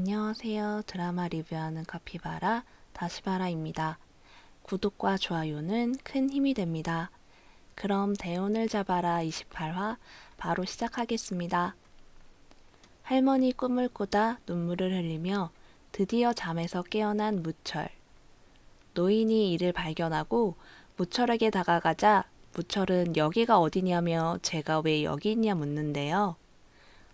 안녕하세요. 드라마 리뷰하는 카피바라 다시바라입니다. 구독과 좋아요는 큰 힘이 됩니다. 그럼 대운을 잡아라 28화 바로 시작하겠습니다. 할머니 꿈을 꾸다 눈물을 흘리며 드디어 잠에서 깨어난 무철. 노인이 이를 발견하고 무철에게 다가가자 무철은 여기가 어디냐며 제가 왜 여기 있냐 묻는데요.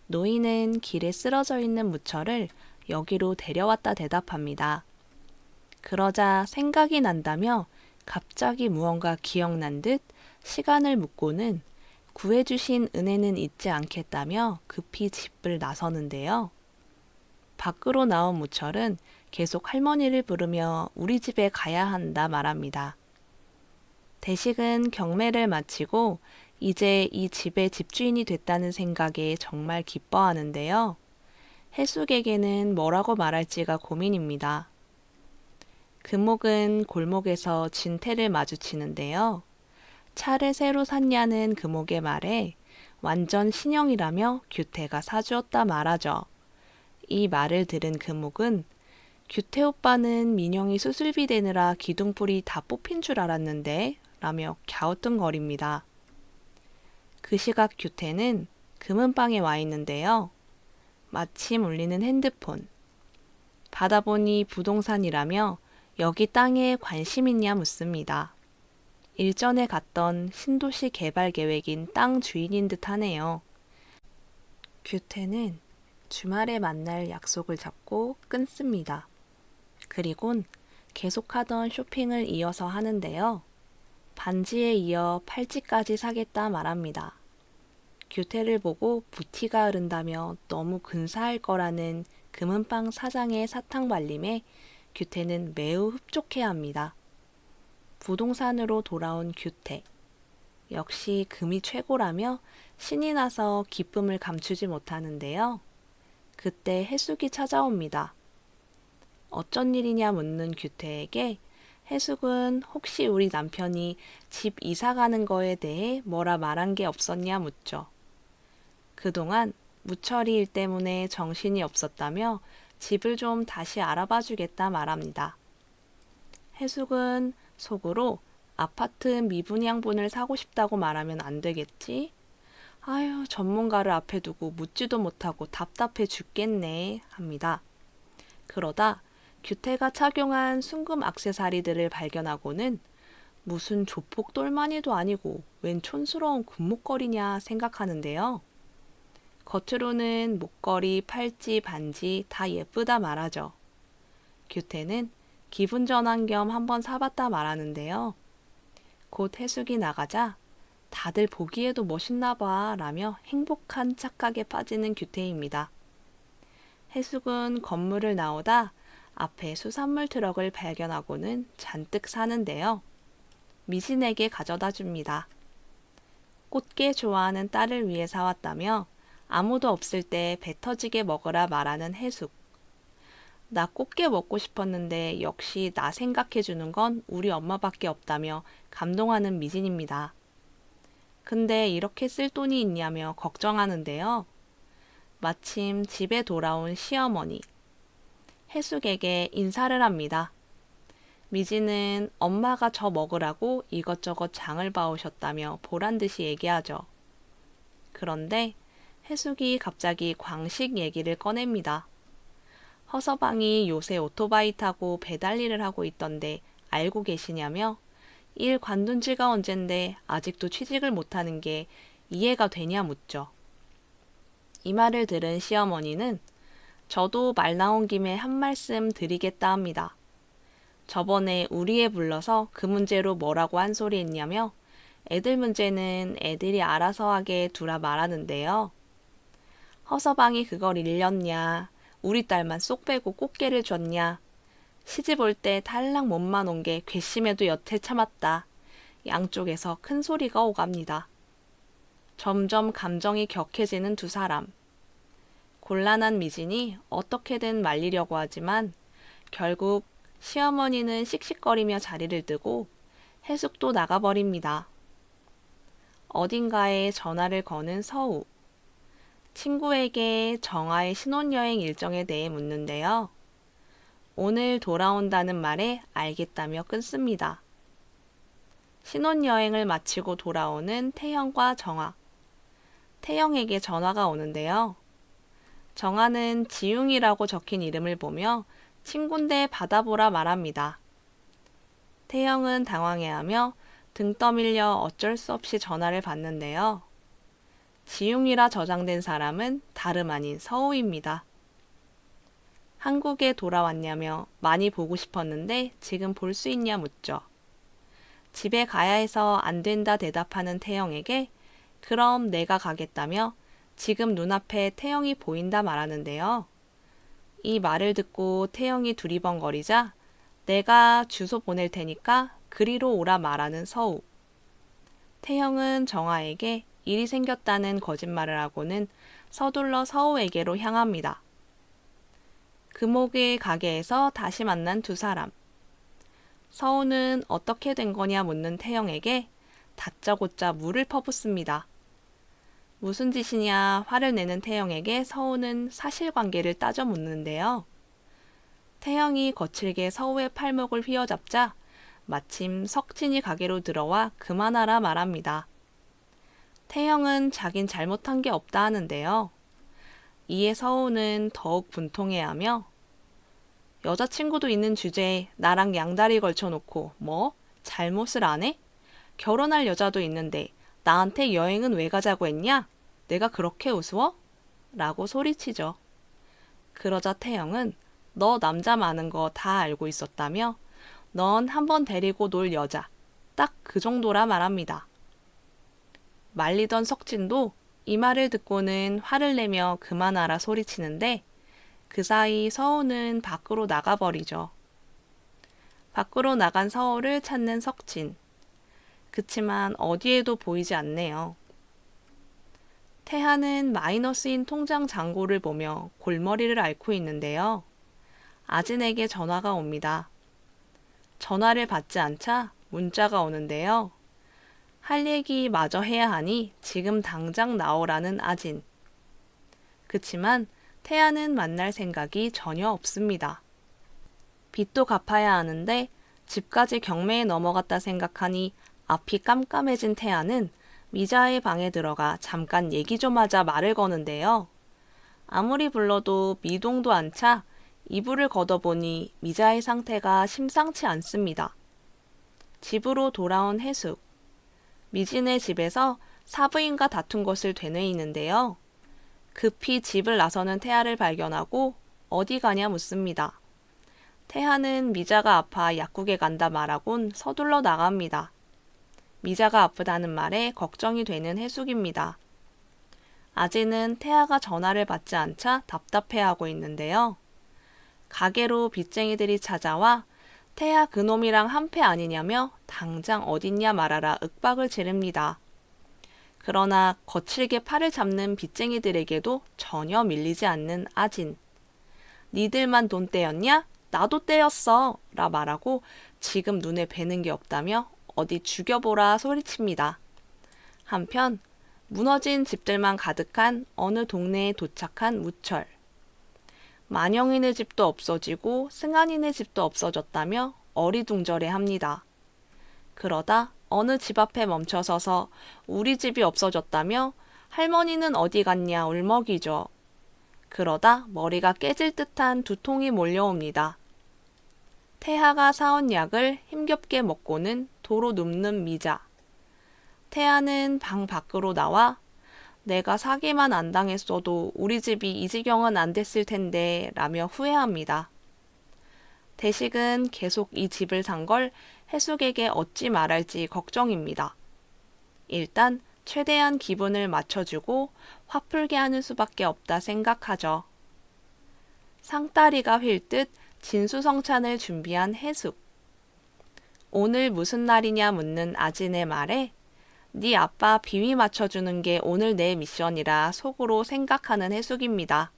노인은 길에 쓰러져 있는 무철을 여기로 데려왔다 대답합니다. 그러자 생각이 난다며 갑자기 무언가 기억난 듯 시간을 묻고는 구해주신 은혜는 잊지 않겠다며 급히 집을 나서는데요. 밖으로 나온 무철은 계속 할머니를 부르며 우리 집에 가야 한다 말합니다. 대식은 경매를 마치고 이제 이 집의 집주인이 됐다는 생각에 정말 기뻐하는데요. 해숙에게는 뭐라고 말할지가 고민입니다. 금옥은 골목에서 진태를 마주치는데요. 차를 새로 샀냐는 금옥의 말에 완전 신형이라며 규태가 사주었다 말하죠. 이 말을 들은 금옥은 규태 오빠는 민영이 수술비 대느라 기둥불이 다 뽑힌 줄 알았는데 라며 갸우뚱거립니다. 그 시각 규태는 금은방에 와 있는데요. 마침 울리는 핸드폰. 받아보니 부동산이라며 여기 땅에 관심 있냐 묻습니다. 일전에 갔던 신도시 개발 계획인 땅 주인인 듯 하네요. 규태는 주말에 만날 약속을 잡고 끊습니다. 그리곤 계속하던 쇼핑을 이어서 하는데요. 반지에 이어 팔찌까지 사겠다 말합니다. 규태를 보고 부티가 흐른다며 너무 근사할 거라는 금은방 사장의 사탕 발림에 규태는 매우 흡족해합니다. 부동산으로 돌아온 규태. 역시 금이 최고라며 신이 나서 기쁨을 감추지 못하는데요. 그때 해숙이 찾아옵니다. 어쩐 일이냐 묻는 규태에게 해숙은 혹시 우리 남편이 집 이사 가는 거에 대해 뭐라 말한 게 없었냐 묻죠. 그동안 무철이 일 때문에 정신이 없었다며 집을 좀 다시 알아봐 주겠다 말합니다. 해숙은 속으로 아파트 미분양분을 사고 싶다고 말하면 안 되겠지? 아유, 전문가를 앞에 두고 묻지도 못하고 답답해 죽겠네 합니다. 그러다 규태가 착용한 순금 액세서리들을 발견하고는 무슨 조폭 똘마니도 아니고 웬 촌스러운 금목걸이냐 생각하는데요. 겉으로는 목걸이, 팔찌, 반지 다 예쁘다 말하죠. 규태는 기분 전환 겸 한번 사봤다 말하는데요. 곧 해숙이 나가자 다들 보기에도 멋있나 봐 라며 행복한 착각에 빠지는 규태입니다. 해숙은 건물을 나오다 앞에 수산물 트럭을 발견하고는 잔뜩 사는데요. 미진에게 가져다 줍니다. 꽃게 좋아하는 딸을 위해 사왔다며 아무도 없을 때 배 터지게 먹으라 말하는 해숙. 나 꽃게 먹고 싶었는데 역시 나 생각해주는 건 우리 엄마밖에 없다며 감동하는 미진입니다. 근데 이렇게 쓸 돈이 있냐며 걱정하는데요. 마침 집에 돌아온 시어머니. 해숙에게 인사를 합니다. 미진은 엄마가 저 먹으라고 이것저것 장을 봐오셨다며 보란듯이 얘기하죠. 그런데 해숙이 갑자기 광식 얘기를 꺼냅니다. 허서방이 요새 오토바이 타고 배달 일을 하고 있던데 알고 계시냐며 일 관둔 지가 언젠데 아직도 취직을 못하는 게 이해가 되냐 묻죠. 이 말을 들은 시어머니는 저도 말 나온 김에 한 말씀 드리겠다 합니다. 저번에 우리 애 불러서 그 문제로 뭐라고 한 소리 했냐며 애들 문제는 애들이 알아서 하게 두라 말하는데요. 허서방이 그걸 일렸냐, 우리 딸만 쏙 빼고 꽃게를 줬냐, 시집 올 때 달랑 몸만 온 게 괘씸해도 여태 참았다. 양쪽에서 큰 소리가 오갑니다. 점점 감정이 격해지는 두 사람. 곤란한 미진이 어떻게든 말리려고 하지만 결국 시어머니는 씩씩거리며 자리를 뜨고 해숙도 나가버립니다. 어딘가에 전화를 거는 서우. 친구에게 정아의 신혼여행 일정에 대해 묻는데요. 오늘 돌아온다는 말에 알겠다며 끊습니다. 신혼여행을 마치고 돌아오는 태영과 정아. 태영에게 전화가 오는데요. 정아는 지웅이라고 적힌 이름을 보며 친군데 받아보라 말합니다. 태영은 당황해하며 등 떠밀려 어쩔 수 없이 전화를 받는데요. 지웅이라 저장된 사람은 다름 아닌 서우입니다. 한국에 돌아왔냐며 많이 보고 싶었는데 지금 볼 수 있냐 묻죠. 집에 가야 해서 안 된다 대답하는 태영에게 그럼 내가 가겠다며 지금 눈앞에 태영이 보인다 말하는데요. 이 말을 듣고 태영이 두리번거리자 내가 주소 보낼 테니까 그리로 오라 말하는 서우. 태영은 정아에게 일이 생겼다는 거짓말을 하고는 서둘러 서우에게로 향합니다. 금옥의 가게에서 다시 만난 두 사람. 서우는 어떻게 된 거냐 묻는 태영에게 다짜고짜 물을 퍼붓습니다. 무슨 짓이냐 화를 내는 태영에게 서우는 사실관계를 따져 묻는데요. 태영이 거칠게 서우의 팔목을 휘어잡자 마침 석진이 가게로 들어와 그만하라 말합니다. 태영은 자긴 잘못한 게 없다 하는데요. 이에 서우는 더욱 분통해하며 여자친구도 있는 주제에 나랑 양다리 걸쳐놓고 뭐? 잘못을 안 해? 결혼할 여자도 있는데 나한테 여행은 왜 가자고 했냐? 내가 그렇게 우스워? 라고 소리치죠. 그러자 태영은 너 남자 많은 거 다 알고 있었다며 넌 한번 데리고 놀 여자. 딱 그 정도라 말합니다. 말리던 석진도 이 말을 듣고는 화를 내며 그만하라 소리치는데 그 사이 서우는 밖으로 나가버리죠. 밖으로 나간 서우를 찾는 석진. 그치만 어디에도 보이지 않네요. 태하는 마이너스인 통장 잔고를 보며 골머리를 앓고 있는데요. 아진에게 전화가 옵니다. 전화를 받지 않자 문자가 오는데요. 할 얘기 마저 해야 하니 지금 당장 나오라는 아진. 그치만 태아는 만날 생각이 전혀 없습니다. 빚도 갚아야 하는데 집까지 경매에 넘어갔다 생각하니 앞이 깜깜해진 태아는 미자의 방에 들어가 잠깐 얘기 좀 하자 말을 거는데요. 아무리 불러도 미동도 안 차 이불을 걷어보니 미자의 상태가 심상치 않습니다. 집으로 돌아온 해숙. 미진의 집에서 사부인과 다툰 것을 되뇌이는데요. 급히 집을 나서는 태아를 발견하고 어디 가냐 묻습니다. 태아는 미자가 아파 약국에 간다 말하곤 서둘러 나갑니다. 미자가 아프다는 말에 걱정이 되는 해숙입니다. 아재는 태아가 전화를 받지 않자 답답해하고 있는데요. 가게로 빚쟁이들이 찾아와 태아 그놈이랑 한패 아니냐며 당장 어딨냐 말하라 윽박을 지릅니다. 그러나 거칠게 팔을 잡는 빚쟁이들에게도 전혀 밀리지 않는 아진. 니들만 돈 떼였냐? 나도 떼였어! 라 말하고 지금 눈에 뵈는 게 없다며 어디 죽여보라 소리칩니다. 한편 무너진 집들만 가득한 어느 동네에 도착한 무철. 만영이네 집도 없어지고 승한이네 집도 없어졌다며 어리둥절해합니다. 그러다 어느 집 앞에 멈춰서서 우리 집이 없어졌다며 할머니는 어디 갔냐 울먹이죠. 그러다 머리가 깨질 듯한 두통이 몰려옵니다. 태하가 사온 약을 힘겹게 먹고는 도로 눕는 미자. 태하는 방 밖으로 나와 내가 사기만 안 당했어도 우리 집이 이 지경은 안 됐을 텐데 라며 후회합니다. 대식은 계속 이 집을 산 걸 해숙에게 어찌 말할지 걱정입니다. 일단 최대한 기분을 맞춰주고 화풀게 하는 수밖에 없다 생각하죠. 상다리가 휠 듯 진수성찬을 준비한 해숙. 오늘 무슨 날이냐 묻는 아진의 말에 네 아빠 비위 맞춰주는 게 오늘 내 미션이라 속으로 생각하는 해숙입니다.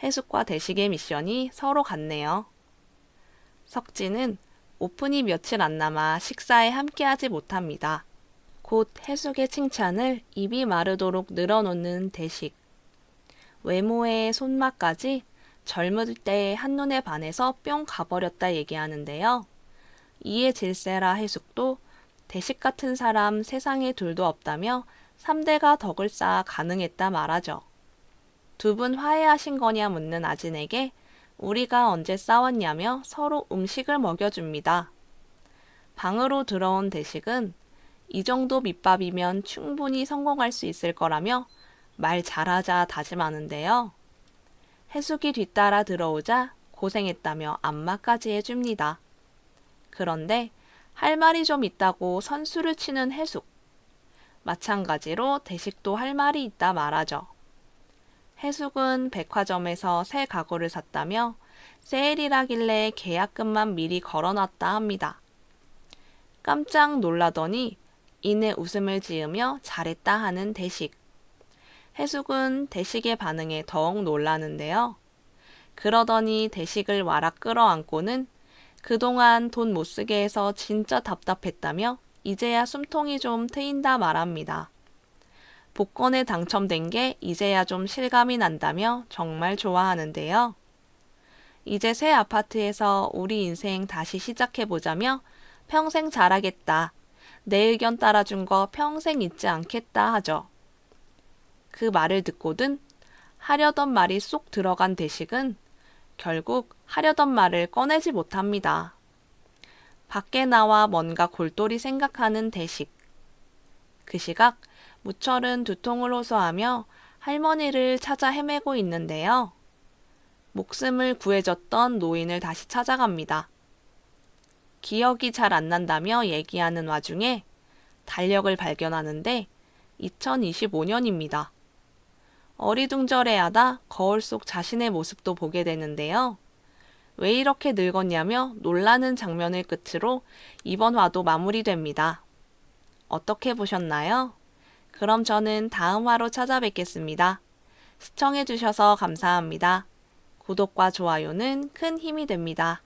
해숙과 대식의 미션이 서로 같네요. 석진은 오픈이 며칠 안 남아 식사에 함께하지 못합니다. 곧 해숙의 칭찬을 입이 마르도록 늘어놓는 대식. 외모에 손맛까지 젊을 때 한눈에 반해서 뿅 가버렸다 얘기하는데요. 이에 질세라 해숙도 대식 같은 사람 세상에 둘도 없다며 3대가 덕을 쌓아 가능했다 말하죠. 두 분 화해하신 거냐 묻는 아진에게 우리가 언제 싸웠냐며 서로 음식을 먹여줍니다. 방으로 들어온 대식은 이 정도 밑밥이면 충분히 성공할 수 있을 거라며 말 잘하자 다짐하는데요. 해숙이 뒤따라 들어오자 고생했다며 안마까지 해줍니다. 그런데 할 말이 좀 있다고 선수를 치는 해숙. 마찬가지로 대식도 할 말이 있다 말하죠. 해숙은 백화점에서 새 가구를 샀다며 세일이라길래 계약금만 미리 걸어놨다 합니다. 깜짝 놀라더니 이내 웃음을 지으며 잘했다 하는 대식. 해숙은 대식의 반응에 더욱 놀라는데요. 그러더니 대식을 와락 끌어안고는 그동안 돈 못 쓰게 해서 진짜 답답했다며 이제야 숨통이 좀 트인다 말합니다. 복권에 당첨된 게 이제야 좀 실감이 난다며 정말 좋아하는데요. 이제 새 아파트에서 우리 인생 다시 시작해보자며 평생 잘하겠다. 내 의견 따라준 거 평생 잊지 않겠다 하죠. 그 말을 듣고든 하려던 말이 쏙 들어간 대식은 결국 하려던 말을 꺼내지 못합니다. 밖에 나와 뭔가 골똘히 생각하는 대식. 그 시각 무철은 두통을 호소하며 할머니를 찾아 헤매고 있는데요. 목숨을 구해줬던 노인을 다시 찾아갑니다. 기억이 잘 안 난다며 얘기하는 와중에 달력을 발견하는데 2025년입니다. 어리둥절해하다 거울 속 자신의 모습도 보게 되는데요. 왜 이렇게 늙었냐며 놀라는 장면을 끝으로 이번 화도 마무리됩니다. 어떻게 보셨나요? 그럼 저는 다음 화로 찾아뵙겠습니다. 시청해주셔서 감사합니다. 구독과 좋아요는 큰 힘이 됩니다.